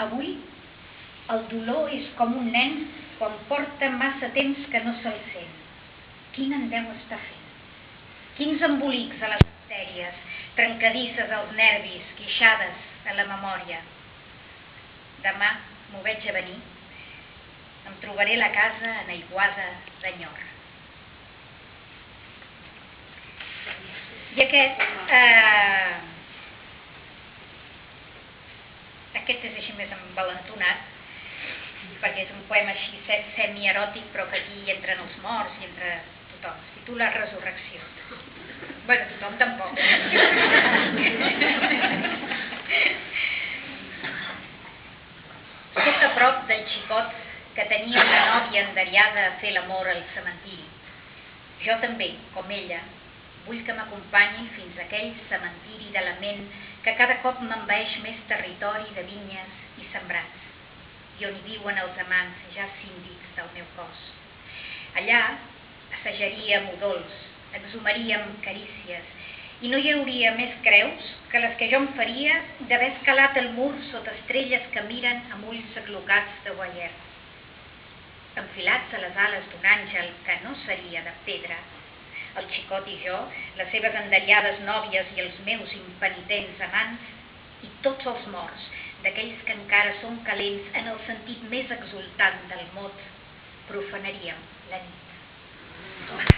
Avui el dolor és com un nen quan porta massa temps que no se'l sent. Quin en deu estar fent? Quins embolics a les artèries, trencadisses als nervis, guixades a la memòria. Demà m'ho veig a venir. Em trobaré la casa enaiguada d'enyor. I aquest és així més envalentonat, perquè és un poema així semi-eròtic, però que aquí hi entren els morts i entra tothom. Es titula Resurrecció. Bé, tothom tampoc. Soc a prop del xicot que tenia una nòvia enderiada a fer l'amor al cementiri. Jo també, com ella, vull que m'acompanyi fins a aquell cementiri de la ment que cada cop m'envaeix més territori de vinyes i sembrats, i on hi viuen els amants ja síndics del meu cos. Allà assajaríem udols, exhumaríem carícies, i no hi hauria més creus que les que jo em faria d'haver escalat el mur sota estrelles que miren amb ulls aclocats de guaier. Enfilats a les ales d'un àngel que no seria de pedra, el xicot i jo, les seves enderiades nòvies i els meus impenitents amants, i tots els morts, d'aquells que encara són calents en el sentit més exultant del mot, profanaríem la nit.